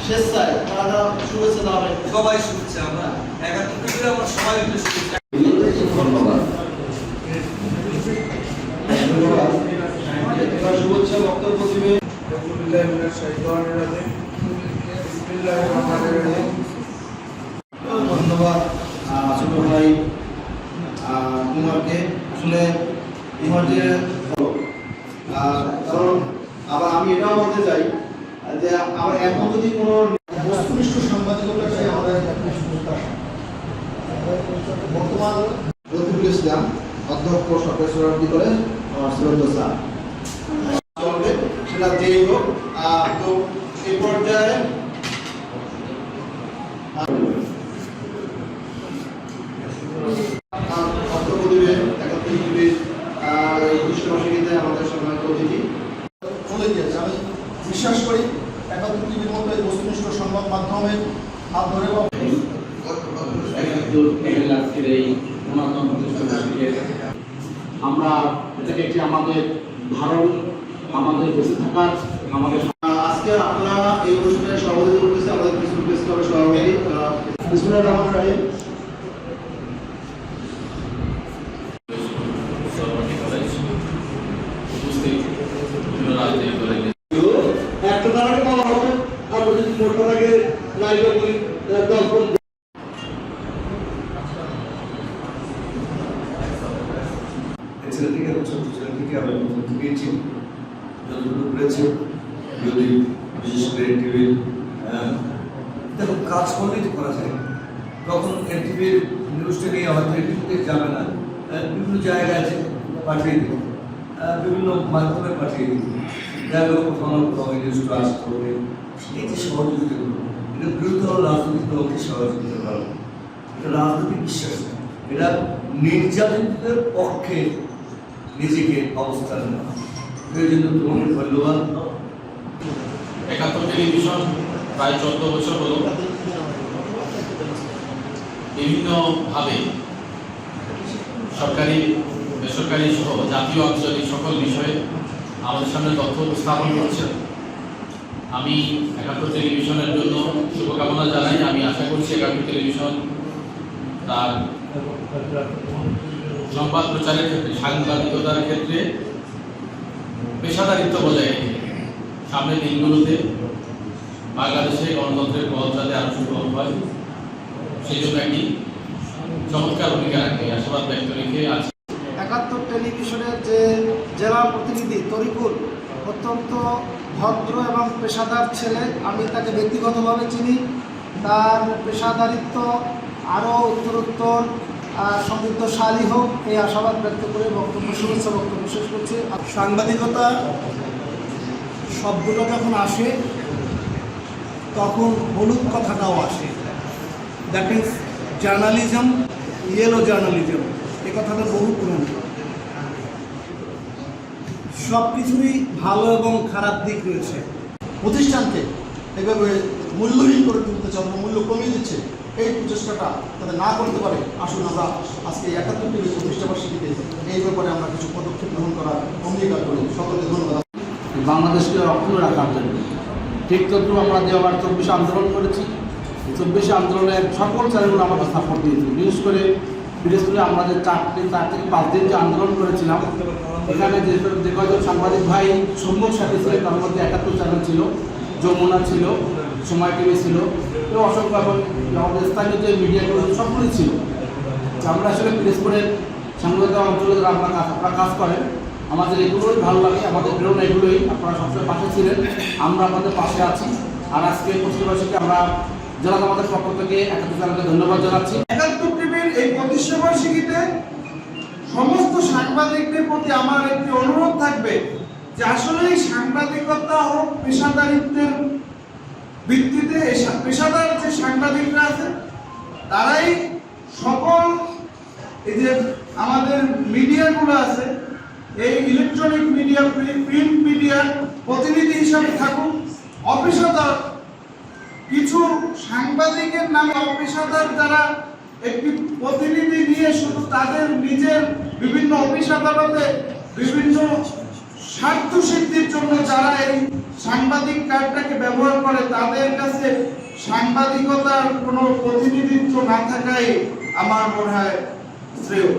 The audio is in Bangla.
স্বেচ্ছায় তারা শুভেচ্ছা দেওয়া হয়। সবাই শুভেচ্ছা, আমরা 71 আমরা সবাই শুভেচ্ছা। শুভেচ্ছা বক্তব্য দিবে ধন্যবাদ ছোট ভাই কুমারকে। আসলে কারণ আবার আমি এটাও বলতে চাই যে আবার এখন যদি কোনো বস্তুনিষ্ঠ সাংবাদিকতা চাই আমাদের বর্তমান রফিকুল ইসলাম অধ্যক্ষ সরকারি সরাসরি কলেজ শ্রদ্ধা স্যার চলবে, সেটা যেই হোক। তো এই পর্যায়ে বক্তব্য দিবে 71 বিশ্ববাসীতে আমাদের সম্মানিত অতিথি বলে দিয়েছে। আমি বিশ্বাস করি 71 মতো এই বস্তুনিষ্ঠ সংবাদ মাধ্যমের হাত ধরে আমরা এটাকে একটি আমাদের ধারণ, আমাদের বেঁচে থাকার, আমাদের আজকে আমরা এই অনুষ্ঠানে সভাপতিত্ব করতেছি আমাদের ফেসবুক পেজ করে সভাপতি বিসমিল্লাহির রহমানির রহিম। একটা দাঁড়াকে বলা হবে, আমরা যদি মোটা লাগে লাইভ করি 10 ছেলেটিকে ছোট ছেলেটিকে আমরা প্রথম থেকেই চিনি, যতটুকু করেছে যদি বিশেষ করে এনটিভির দেখো কাজ করলেই তো করা যায়। তখন এনটিভির নিউজটা নিয়ে হয়তো এনটিভিতে যাবে না, বিভিন্ন জায়গায় আছে পাঠিয়ে দিত, বিভিন্ন মাধ্যমে পাঠিয়ে দিত, যাই হোক কোথাও কোথাও নিউজটা আসতে হবে। এই যে সহযোগিতা করবো, এটা বিরুদ্ধ রাজনৈতিক দলকে সহযোগিতা করা, এটা রাজনৈতিক বিশ্বাস না, এটা নির্যাতিতদের পক্ষে নিজেকে অবস্থান নেওয়া। এই জন্য তোমাকে ধন্যবাদ। 71 টেলিভিশন প্রায় 14 বছর হলো বিভিন্নভাবে সরকারি বেসরকারি সহ জাতীয় আঞ্চলিক সকল বিষয়ে আমাদের সামনে তথ্য উপস্থাপন করছে। আমি 71 টেলিভিশনের জন্য শুভকামনা জানাই। আমি আশা করছি 71 টেলিভিশন তার সংবাদ প্রচারের ক্ষেত্রে, সাংবাদিকতার ক্ষেত্রে পেশাদারিত্ব বজায় রেখে সামনের দিনগুলোতে বাংলাদেশে গণতন্ত্রের পথ যাতে আরো সুগম হয় সেই জন্য একটি চমৎকার ভূমিকা রাখবে আশাবাদ ব্যক্ত রেখে আছে। 71 টেলিভিশনের যে জেলা প্রতিনিধি তরিকুল অত্যন্ত ভদ্র এবং পেশাদার ছেলে। আমি তাকে ব্যক্তিগতভাবে চিনি। তার পেশাদারিত্ব আরও উত্তরোত্তর সমৃদ্ধশালী হোক এই আশাবাদ ব্যক্ত করে শুভেচ্ছা বক্তব্য শেষ করছি। সাংবাদিকতা শব্দটা যখন আসে তখন হলুদ কথাটাও আসে, that means journalism, yellow journalism, এ কথাটা বহু পুরনো। সব কিছুরই ভালো এবং খারাপ দিক রয়েছে। প্রতিষ্ঠানকে এভাবে মূল্যহীন করে তুলতে চান, মূল্য কমিয়ে দিচ্ছে, এই প্রচেষ্টাটা যাতে না করতে পারে, আসুন আমরা আজকে 71 টিভির প্রতিষ্ঠাবার্ষিকীতে এই ব্যাপারে আমরা কিছু পদক্ষেপ গ্রহণ করার অঙ্গীকার করি। সকলকে ধন্যবাদ। বাংলাদেশকে অক্ষুণ্ণ রাখার জন্য ঠিক তদ্রুপ আমরা যে আবার 24 আন্দোলন করেছি, 24 আন্দোলনে সকল চ্যানেলগুলো আমাকে সাপোর্ট দিয়েছে। বিশেষ করে পিরোজপুরে আমরা যে 4 থেকে 5 দিন যে আন্দোলন করেছিলাম, এখানে যে কয়েকজন সাংবাদিক ভাই সম্মুখ সাথে ছিলেন, তার মধ্যে 71 চ্যানেল ছিল, যমুনা ছিল, সময় টিভি ছিল এবং অসংখ্য এবং আমাদের স্থানীয় যে মিডিয়াগুলো সবগুলোই ছিল। আমরা আসলে পিরোজপুরের সাংবাদিকতা অঞ্চলে যারা আপনারা কাজ করেন, আমাদের এগুলোই ভালো লাগে, আমাদের প্রেরণা এগুলোই। আপনারা সবসময় পাশে ছিলেন, আমরা আপনাদের পাশে আছি। আর আজকে প্রতিষ্ঠাবার্ষিকী আমরা যারা আমাদের পক্ষ থেকে 71 চ্যানেলকে ধন্যবাদ জানাচ্ছি। 71 টিভির এই প্রতিষ্ঠাবার্ষিকীতে সমস্ত সাংবাদিকদের প্রতি আমার একটি অনুরোধ থাকবে যে আসলে এই সাংবাদিকতা ও পেশাদারিত্বের ভিত্তিতে পেশাদার যে সাংবাদিকরা আছে তারাই সকল এই যে আমাদের মিডিয়াগুলো আছে এই ইলেকট্রনিক মিডিয়া, প্রিন্ট মিডিয়ার প্রতিনিধি হিসাবে থাকুক। অপেশাদার কিছু সাংবাদিকের নামে অপেশাদার যারা একটি প্রতিনিধি নিয়ে শুধু তাদের নিজের বিভিন্ন অফিস আদালতে বিভিন্ন স্বার্থ সিদ্ধির জন্য যারা এই সাংবাদিক কার্ডটাকে ব্যবহার করে, তাদের কাছে সাংবাদিকতার কোনো প্রতিনিধিত্ব না থাকাই আমার মনে হয় শ্রেয়।